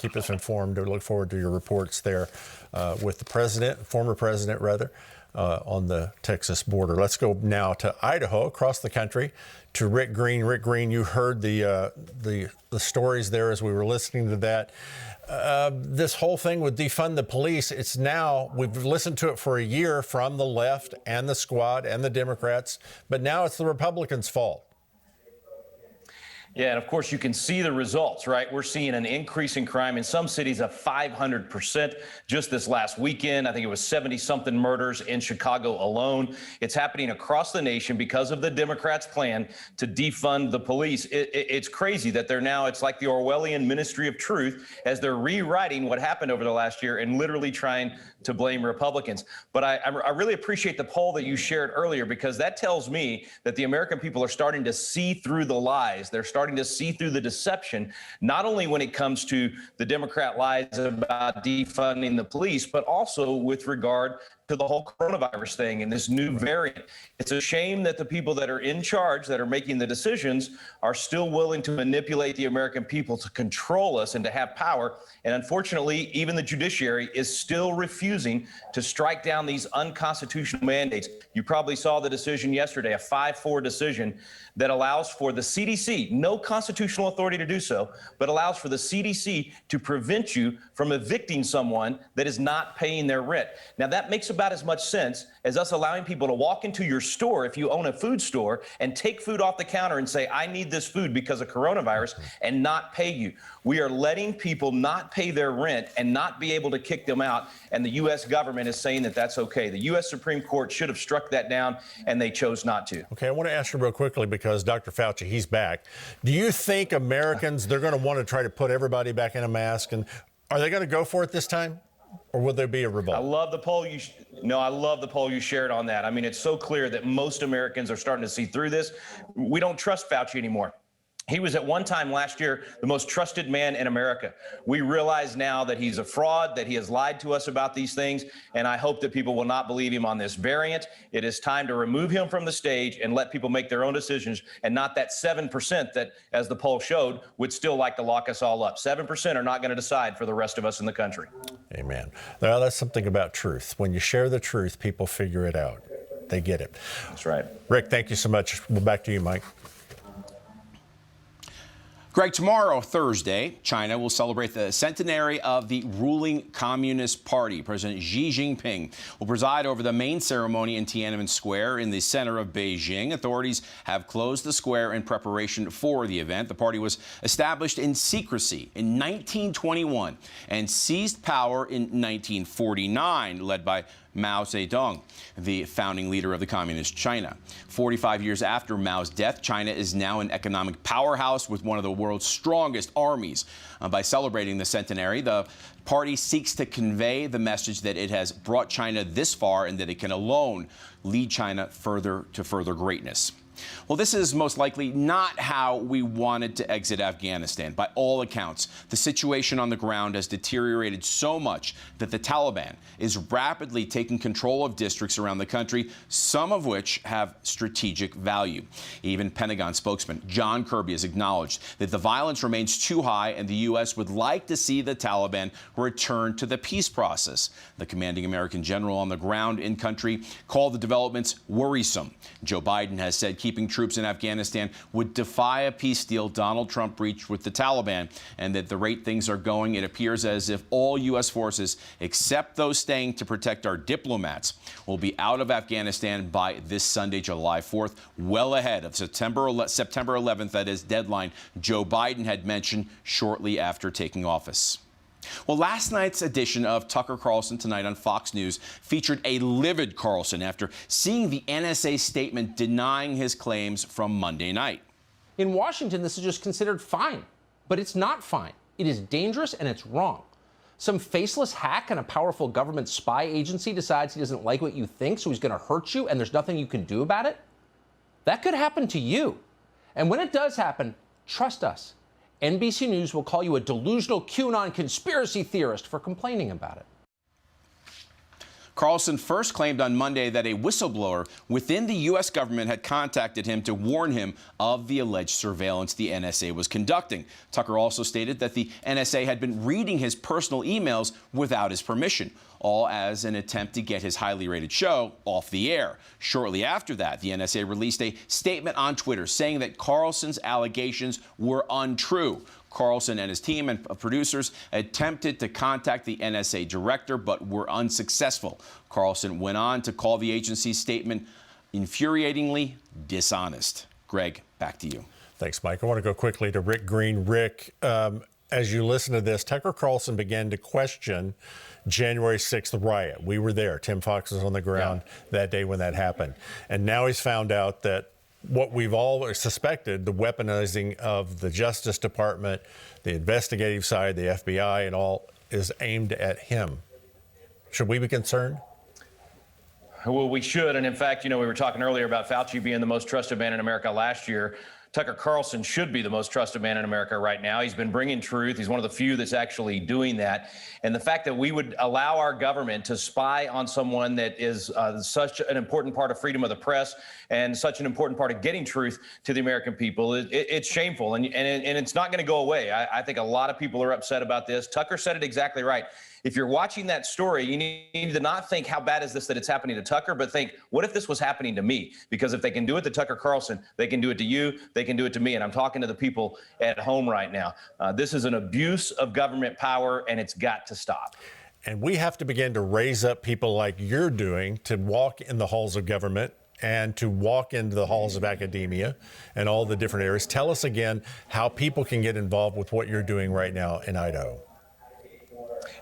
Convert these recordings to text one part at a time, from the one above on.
Keep us informed. We look forward to your reports there with the president, former president rather, on the Texas border. Let's go now to Idaho, across the country, to Rick Green. Rick Green, you heard the stories there as we were listening to that. This whole thing with defund the police, it's now, we've listened to it for a year from the left and the squad and the Democrats, but now it's the Republicans' fault. Yeah, and of course you can see the results, right? We're seeing an increase in crime in some cities of 500% just this last weekend. I think it was 70-something murders in Chicago alone. It's happening across the nation because of the Democrats' plan to defund the police. It's crazy that they're now, it's like the Orwellian Ministry of Truth as they're rewriting what happened over the last year and literally trying to blame Republicans. But I really appreciate the poll that you shared earlier, because that tells me that the American people are starting to see through the lies. They're starting to see through the deception, not only when it comes to the Democrat lies about defunding the police, but also with regard to the whole coronavirus thing and this new variant. It's a shame that the people that are in charge, that are making the decisions, are still willing to manipulate the American people to control us and to have power. And unfortunately, even the judiciary is still refusing to strike down these unconstitutional mandates. You probably saw the decision yesterday, a 5-4 decision that allows for the CDC, no constitutional authority to do so, but allows for the CDC to prevent you from evicting someone that is not paying their rent. Now, that makes about as much sense as us allowing people to walk into your store, if you own a food store, and take food off the counter and say, I need this food because of coronavirus, and not pay you. We are letting people not pay their rent and not be able to kick them out, and the U.S. government is saying that that's okay. The U.S. Supreme Court should have struck that down, and they chose not to. Okay, I want to ask you real quickly, because Dr. Fauci, he's back. Do you think Americans, they're going to want to try to put everybody back in a mask, and are they going to go for it this time? Or will there be a revolt? I love the poll I love the poll you shared on that. I mean, it's so clear that most Americans are starting to see through this. We don't trust Fauci anymore. He was at one time last year the most trusted man in America. We realize now that he's a fraud, that he has lied to us about these things, and I hope that people will not believe him on this variant. It is time to remove him from the stage and let people make their own decisions, and not that 7% that, as the poll showed, would still like to lock us all up. 7% are not going to decide for the rest of us in the country. Amen. Now, that's something about truth. When you share the truth, people figure it out. They get it. That's right. Rick, thank you so much. Well, back to you, Mike. Greg, tomorrow, Thursday, China will celebrate the centenary of the ruling Communist Party. President Xi Jinping will preside over the main ceremony in Tiananmen Square in the center of Beijing. Authorities have closed the square in preparation for the event. The party was established in secrecy in 1921 and seized power in 1949, led by Mao Zedong, the founding leader of the Communist China. 45 years after Mao's death, China is now an economic powerhouse with one of the world's strongest armies. By celebrating the centenary, the party seeks to convey the message that it has brought China this far and that it can alone lead China further to further greatness. Well, this is most likely not how we wanted to exit Afghanistan. By all accounts, the situation on the ground has deteriorated so much that the Taliban is rapidly taking control of districts around the country, some of which have strategic value. Even Pentagon spokesman John Kirby has acknowledged that the violence remains too high and the U.S. would like to see the Taliban return to the peace process. The commanding American general on the ground in country called the developments worrisome. Joe Biden has said keeping troops in Afghanistan would defy a peace deal Donald Trump reached with the Taliban, and that the rate things are going, it appears as if all U.S. forces, except those staying to protect our diplomats, will be out of Afghanistan by this Sunday, July 4th, well ahead of September 11th, that is, deadline Joe Biden had mentioned shortly after taking office. Well, last night's edition of Tucker Carlson Tonight on Fox News featured a livid Carlson after seeing the NSA statement denying his claims from Monday night. In Washington, this is just considered fine, but it's not fine. It is dangerous and it's wrong. Some faceless hack and a powerful government spy agency decides he doesn't like what you think, so he's going to hurt you and there's nothing you can do about it. That could happen to you. And when it does happen, trust us. NBC News will call you a delusional QAnon conspiracy theorist for complaining about it. CARLSON first claimed on Monday that a whistleblower within the U.S. government had contacted him to warn him of the alleged surveillance the NSA was conducting. Tucker also stated that the NSA had been reading his personal emails without his permission, all as an attempt to get his highly rated show off the air. Shortly after that, the NSA released a statement on Twitter saying that CARLSON's allegations were untrue. CARLSON and his team and producers attempted to contact the NSA director but were unsuccessful. CARLSON went on to call the agency's statement infuriatingly dishonest. Greg, back to you. Thanks, Mike. I want to go quickly to Rick Green. Rick, as you listen to this, Tucker Carlson began to question January 6th riot. We were there. Tim Fox was on the ground that day when that happened. And now he's found out that what we've all suspected, the weaponizing of the Justice Department, the investigative side, the FBI, and all, is aimed at him. Should we be concerned? Well, we should. And in fact, we were talking earlier about Fauci being the most trusted man in America last year. Tucker Carlson should be the most trusted man in America right now. He's been bringing truth. He's one of the few that's actually doing that. And the fact that we would allow our government to spy on someone that is such an important part of freedom of the press and such an important part of getting truth to the American people, it's shameful. And it's not going to go away. I think a lot of people are upset about this. Tucker said it exactly right. If you're watching that story, you need to not think, how bad is this that it's happening to Tucker, but think, what if this was happening to me? Because if they can do it to Tucker Carlson, they can do it to you, they can do it to me. And I'm talking to the people at home right now. This is an abuse of government power, and it's got to stop. And we have to begin to raise up people like you're doing to walk in the halls of government and to walk into the halls of academia and all the different areas. Tell us again how people can get involved with what you're doing right now in Idaho.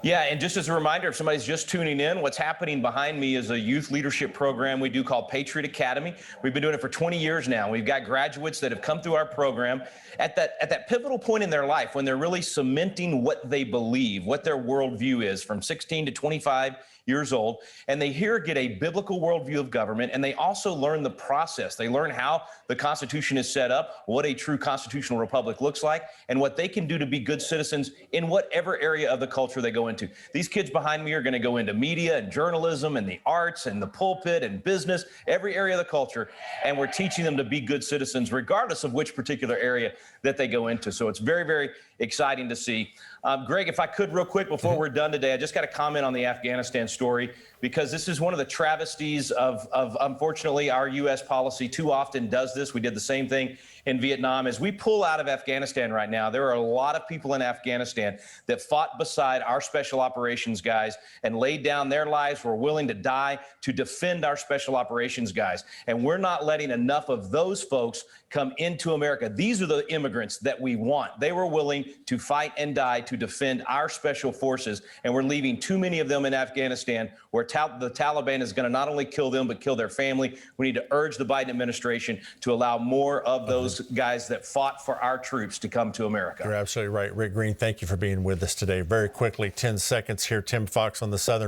Yeah, and just as a reminder, if somebody's just tuning in, what's happening behind me is a youth leadership program we do called Patriot Academy. We've been doing it for 20 years now. We've got graduates that have come through our program at that pivotal point in their life when they're really cementing what they believe, what their worldview is, from 16 to 25 years old, and they here get a biblical worldview of government, and they also learn the process. They learn how the Constitution is set up, what a true constitutional republic looks like, and what they can do to be good citizens in whatever area of the culture they go into. These kids behind me are going to go into media and journalism and the arts and the pulpit and business, every area of the culture, and we're teaching them to be good citizens regardless of which particular area that they go into. So it's very, very exciting to see. Greg, if I could real quick before we're done today, I just got to comment on the Afghanistan story, because this is one of the travesties of unfortunately, our U.S. policy too often does this. We did the same thing in Vietnam. As we pull out of Afghanistan right now, there are a lot of people in Afghanistan that fought beside our special operations guys and laid down their lives, were willing to die to defend our special operations guys. And we're not letting enough of those folks come into America. These are the immigrants that we want. They were willing to fight and die to defend our special forces, and we're leaving too many of them in Afghanistan, where the Taliban is going to not only kill them, but kill their family. We need to urge the Biden administration to allow more of those guys that fought for our troops to come to America. You're absolutely right. Rick Green, thank you for being with us today. Very quickly, 10 seconds here. Tim Fox on the Southern